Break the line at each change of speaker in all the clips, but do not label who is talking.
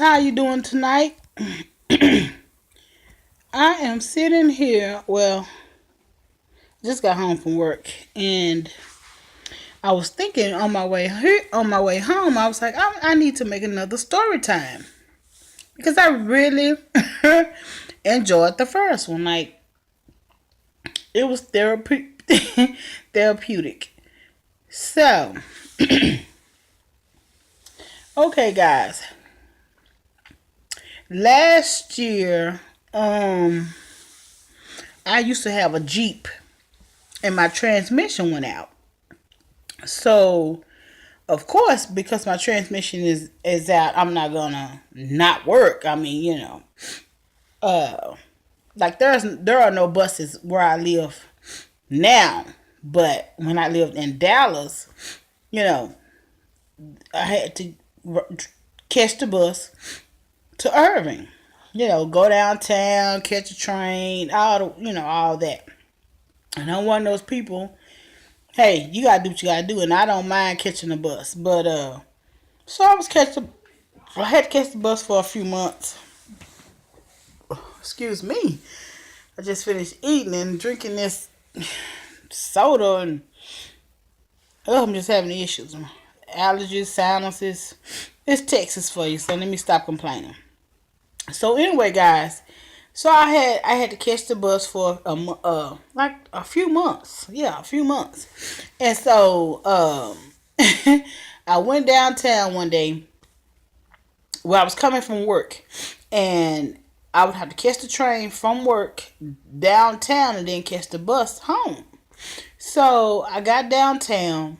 How you doing tonight? I am sitting here. Well, just got home from work, and I was thinking on my way here, on my way home. I was like, I need to make another story time because I really enjoyed the first one. Like it was therapeutic. So, okay, guys. Last year, I used to have a Jeep, and my transmission went out. So of course, because my transmission is out, I'm not gonna not work. I mean, uh, like there are no buses where I live now, but when I lived in Dallas, you know, I had to catch the bus to Irving. Go downtown, catch a train, all that. And I'm one of those people. Hey, you gotta do what you gotta do, and I don't mind catching a bus, but so I had to catch the bus for a few months. Excuse me. I just finished eating and drinking this soda, and I'm just having issues. Allergies, sinuses. It's Texas for you, so let me stop complaining. So anyway, guys, so I had to catch the bus for like a few months. Yeah, a few months. And so I went downtown one day where I was coming from work, and I would have to catch the train from work downtown and then catch the bus home. So I got downtown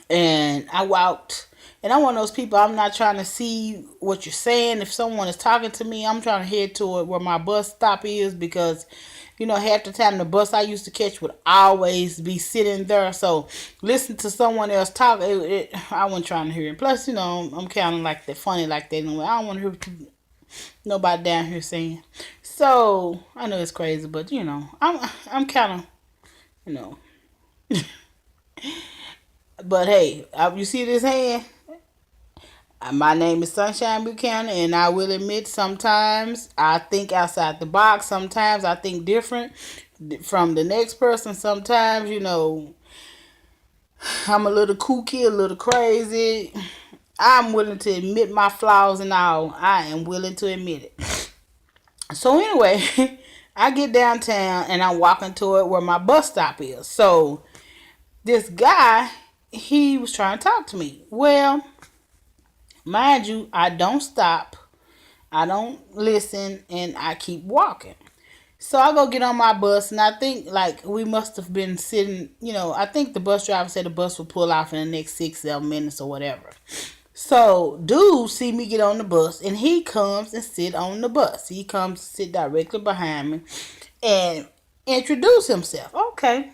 and I walked. And I'm one of those people, I'm not trying to see what you're saying. If someone is talking to me, I'm trying to head to it where my bus stop is because, half the time the bus I used to catch would always be sitting there. So listen to someone else talk, I wasn't trying to hear it. Plus, I'm kind of like that, funny like that. Anyway, I don't want to hear nobody down here saying. So I know it's crazy, but I'm kind of, you know. But hey, you see this hand? My name is Sunshine Buchanan, and I will admit sometimes I think outside the box. Sometimes I think different from the next person. Sometimes, I'm a little kooky, a little crazy. I'm willing to admit my flaws and all. I am willing to admit it. So anyway, I get downtown and I'm walking toward where my bus stop is. So this guy, he was trying to talk to me. Well, mind you, I don't stop. I don't listen, and I keep walking. So I go get on my bus, and I think like we must have been sitting. I think the bus driver said the bus will pull off in the next 6, 7 minutes or whatever. So dude see me get on the bus, and he comes and sit on the bus. He comes to sit directly behind me and introduce himself. Okay.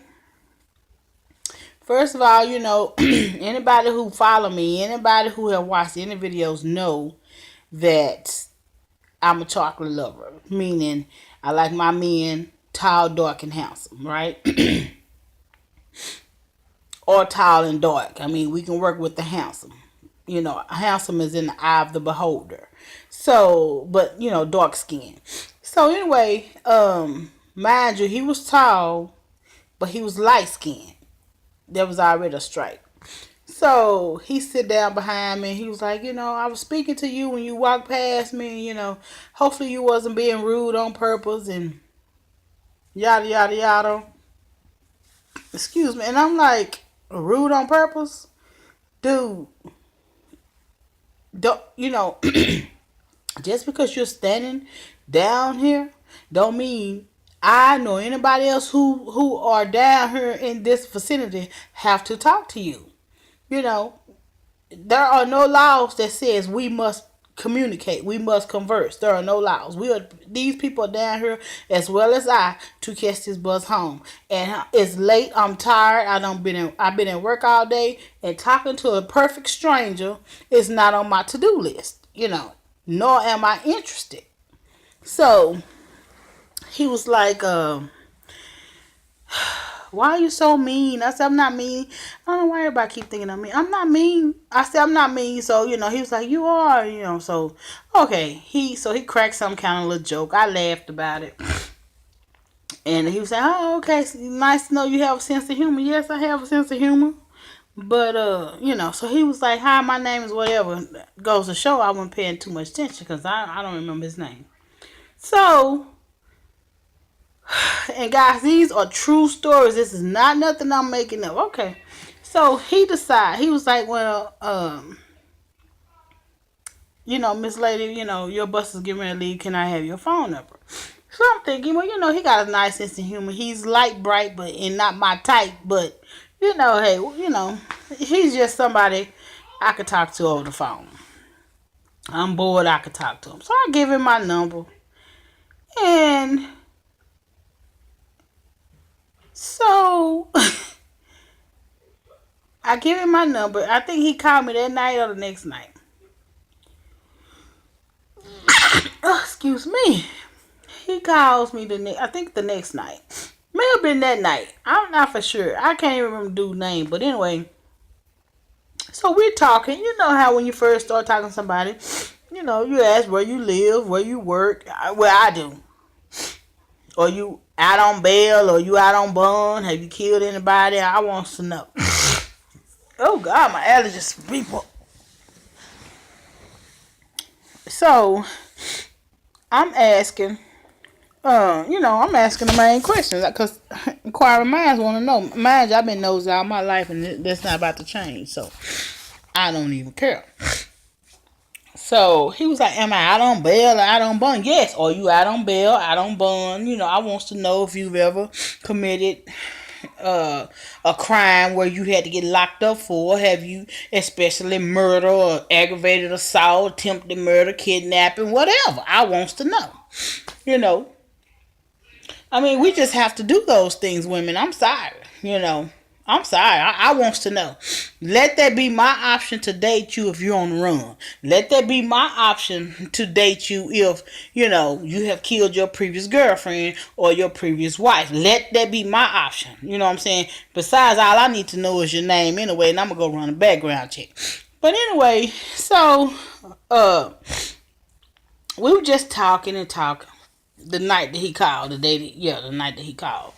First of all, anybody who follow me, anybody who have watched any videos know that I'm a chocolate lover, meaning I like my men tall, dark, and handsome, right? Or tall and dark. I mean, we can work with the handsome. Handsome is in the eye of the beholder. So, but dark skin. So anyway, mind you, he was tall, but he was light skinned. There was already a stripe. So he sit down behind me. He was like, I was speaking to you when you walked past me. Hopefully you wasn't being rude on purpose and yada yada yada. Excuse me. And I'm like, rude on purpose, dude. Don't just because you're standing down here, don't mean I nor anybody else who are down here in this vicinity have to talk to you. You know, there are no laws that says we must communicate, we must converse. There are no laws. These people are down here as well as I to catch this bus home. And it's late. I'm tired. I've been at work all day, and talking to a perfect stranger is not on my to do list. Nor am I interested. So he was like, why are you so mean? I said, I'm not mean. I don't know why everybody keep thinking I'm mean. I'm not mean. I said, I'm not mean. So, he was like, you are, so, okay. He cracked some kind of little joke. I laughed about it. And he was like, oh, okay, nice to know you have a sense of humor. Yes, I have a sense of humor. But, so he was like, hi, my name is whatever. Goes to show I wasn't paying too much attention because I don't remember his name. So, and guys, these are true stories. This is not nothing I'm making up. Okay. So he was like, well, Miss Lady, your bus is getting ready to leave. Can I have your phone number? So I'm thinking, well, he got a nice sense of humor. He's light, bright, and not my type. But, hey, he's just somebody I could talk to over the phone. I'm bored, I could talk to him. So I give him my number. And so I give him my number. I think he called me that night or the next night. Oh, excuse me. He calls me I think the next night. May have been that night. I'm not for sure. I can't even remember the dude's name. But anyway, so we're talking. You know how when you first start talking to somebody, you ask where you live, where you work. Well, I do. Or you out on bail, or you out on bond. Have you killed anybody? I want to know. Oh, God, my allergies, people. So, I'm asking, I'm asking the main questions. Because inquiring minds want to know. Mind you, I've been nosy all my life, and that's not about to change. So, I don't even care. So, he was like, am I out on bail or out on bond? Yes. Are you out on bail, out on bond? I wants to know if you've ever committed a crime where you had to get locked up for. Have you, especially murder or aggravated assault, attempted murder, kidnapping, whatever. I wants to know. I mean, we just have to do those things, women. I'm sorry. I'm sorry. I wants to know. Let that be my option to date you if you're on the run. Let that be my option to date you if, you have killed your previous girlfriend or your previous wife. Let that be my option. You know what I'm saying? Besides, all I need to know is your name anyway, and I'm going to go run a background check. But anyway, so, we were just talking and talking the night that he called. The night that he called.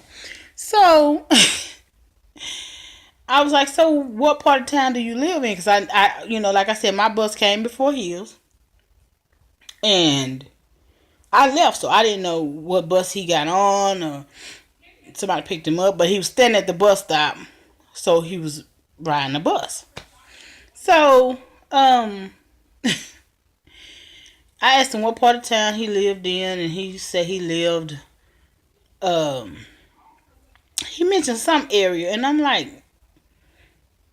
So... I was like, so what part of town do you live in? Because I like I said, my bus came before his. And I left, so I didn't know what bus he got on or somebody picked him up. But he was standing at the bus stop, so he was riding the bus. So, I asked him what part of town he lived in, and he said he lived, he mentioned some area, and I'm like,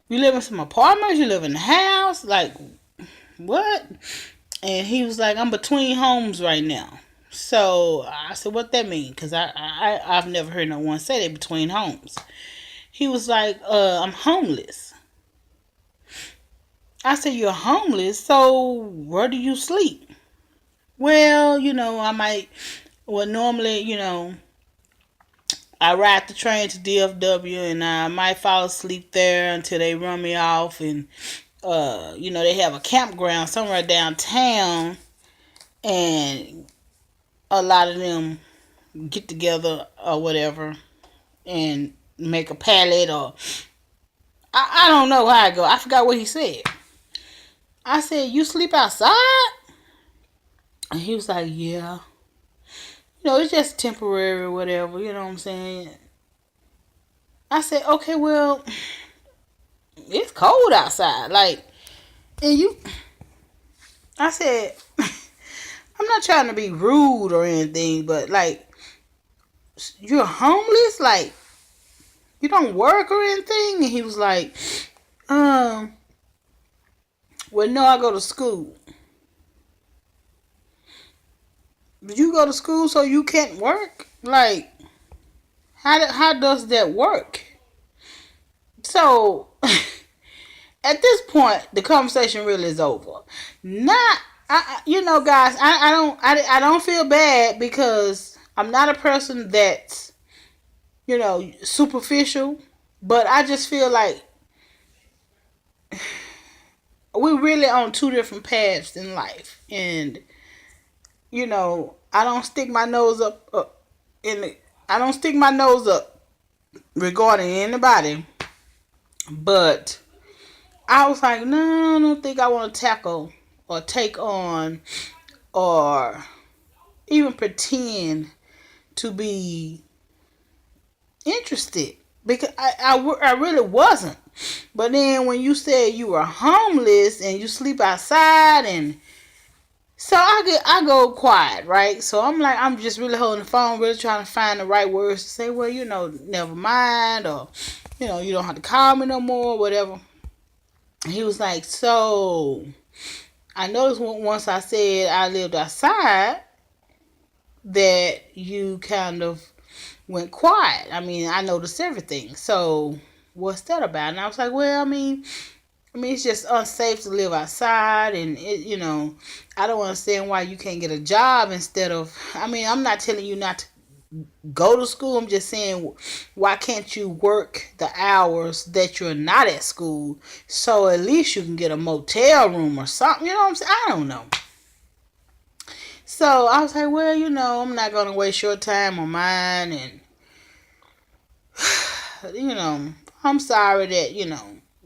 you live in some apartments? You live in a house? Like, what? And he was like, I'm between homes right now. So I said, what that mean? Because I've never heard no one say that, between homes. He was like, I'm homeless. I said, you're homeless? So where do you sleep? Well, normally, I ride the train to DFW, and I might fall asleep there until they run me off. And, they have a campground somewhere downtown, and a lot of them get together or whatever and make a pallet, or I don't know how I go. I forgot what he said. I said, you sleep outside? And he was like, yeah. It's just temporary or whatever, you know what I'm saying? I said, okay, well, it's cold outside. Like, and I said, I'm not trying to be rude or anything, but like, you're homeless? Like, you don't work or anything? And he was like, well, no, I go to school. But you go to school so you can't work? Like, how does that work? So, at this point, the conversation really is over. Guys, I don't feel bad because I'm not a person that's superficial. But I just feel like we're really on two different paths in life. And, I don't stick my nose up in the, I don't stick my nose up regarding anybody. But I was like, no, I don't think I want to tackle or take on or even pretend to be interested because I really wasn't. But then when you said you were homeless and you sleep outside, and so I go quiet, right? So I'm like, I'm just really holding the phone, really trying to find the right words to say. Well, never mind, or you don't have to call me no more, whatever. He was like, so I noticed once I said I lived outside that you kind of went quiet. I mean, I noticed everything. So what's that about? And I was like, well, I mean, it's just unsafe to live outside, and I don't understand why you can't get a job instead of. I mean, I'm not telling you not to go to school. I'm just saying, why can't you work the hours that you're not at school, so at least you can get a motel room or something. You know what I'm saying? I don't know. So I was like, well, I'm not gonna waste your time or mine, and I'm sorry that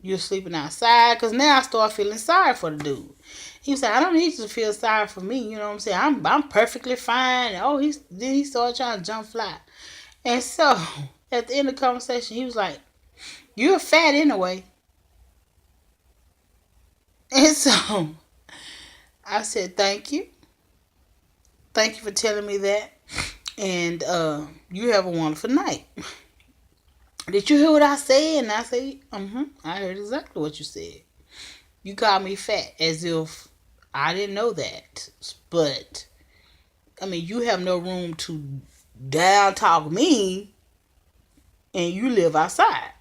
you're sleeping outside. Cause now I start feeling sorry for the dude. He said, I don't need you to feel sorry for me. You know what I'm saying? I'm perfectly fine. Oh, then he started trying to jump fly. And so at the end of the conversation, he was like, you're fat anyway. And so I said, thank you. Thank you for telling me that. And you have a wonderful night. Did you hear what I said? And I said, I heard exactly what you said. You called me fat as if I didn't know that. But, I mean, you have no room to down talk me, and you live outside.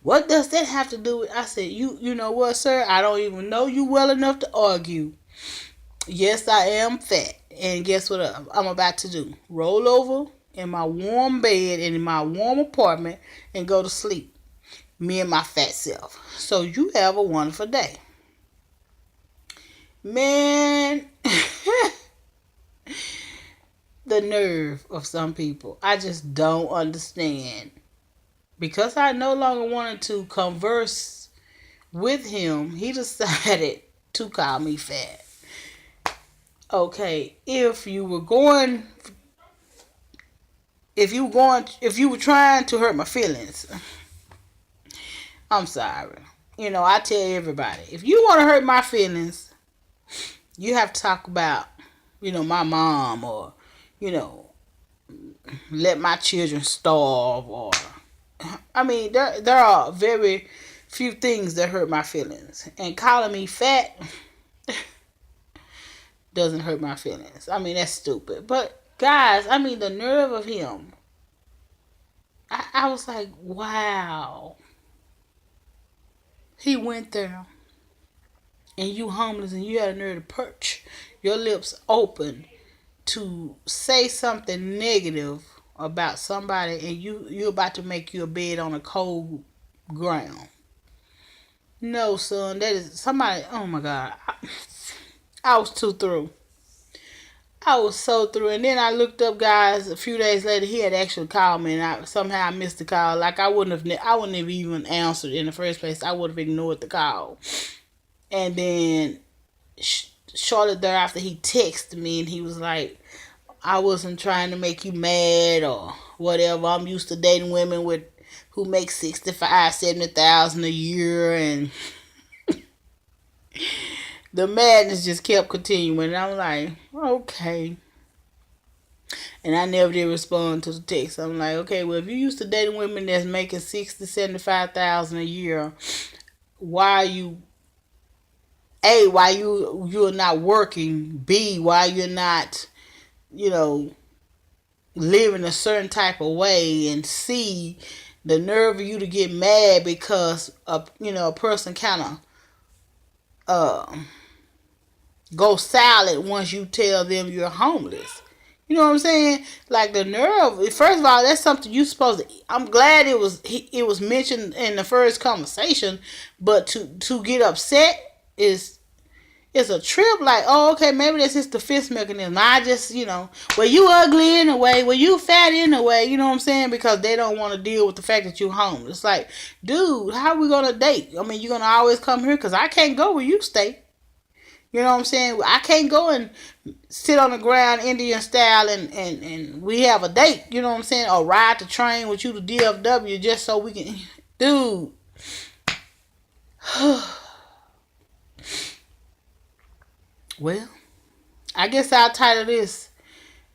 What does that have to do with? I said, you know what, sir? I don't even know you well enough to argue. Yes, I am fat. And guess what I'm about to do? Roll over in my warm bed and in my warm apartment and go to sleep. Me and my fat self. So you have a wonderful day. Man, the nerve of some people. I just don't understand. Because I no longer wanted to converse with him, he decided to call me fat. Okay, if you were trying to hurt my feelings, I'm sorry. I tell everybody, if you want to hurt my feelings, you have to talk about, my mom, or, let my children starve, or, I mean, there are very few things that hurt my feelings. And calling me fat doesn't hurt my feelings. I mean, that's stupid. But, guys, I mean, the nerve of him. I was like, wow. He went there, and you homeless, and you had a nerve to perch your lips open to say something negative about somebody, and you're about to make you a bed on a cold ground. No, son, that is somebody. Oh my God, I was too through. I was so through. And then I looked up, guys. A few days later, he had actually called me, and somehow I missed the call. Like I wouldn't have even answered in the first place. I would have ignored the call. And then shortly thereafter, he texted me, and he was like, I wasn't trying to make you mad or whatever. I'm used to dating women who make 65, 70,000 a year, and the madness just kept continuing. And I'm like, okay. And I never did respond to the text. I'm like, okay, well, if you used to dating women that's making 60, 75,000 a year, why are you? A, why you're not working? B, why you're not, you know, living a certain type of way? And C, the nerve of you to get mad because a person kind of go silent once you tell them you're homeless. You know what I'm saying? Like the nerve. First of all, that's something you supposed to. I'm glad it was mentioned in the first conversation, but to get upset is it's a trip. Like, oh, okay, maybe that's just the defense mechanism. I just, well, you ugly in a way, well, you fat in a way. You know what I'm saying? Because they don't want to deal with the fact that you're homeless. Like, dude, how are we gonna date? I mean, you're gonna always come here because I can't go where you stay. You know what I'm saying? I can't go and sit on the ground Indian style and we have a date. You know what I'm saying? Or ride the train with you to DFW just so we can. Dude. Well, I guess I'll title this,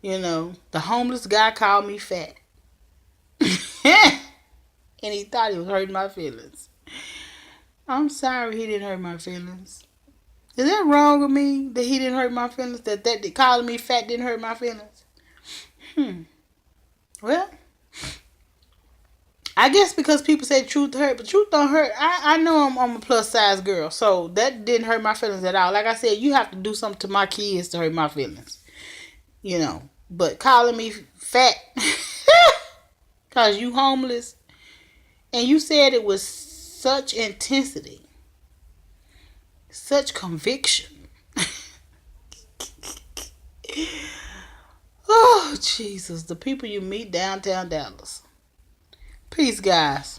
the homeless guy called me fat. And he thought he was hurting my feelings. I'm sorry he didn't hurt my feelings. Is that wrong with me that he didn't hurt my feelings? That calling me fat didn't hurt my feelings? Well, I guess because people say truth hurt, but truth don't hurt. I know I'm a plus size girl, so that didn't hurt my feelings at all. Like I said, you have to do something to my kids to hurt my feelings. But calling me fat because you homeless, and you said it was such intensity, such conviction. Oh, Jesus. The people you meet downtown Dallas. Peace, guys.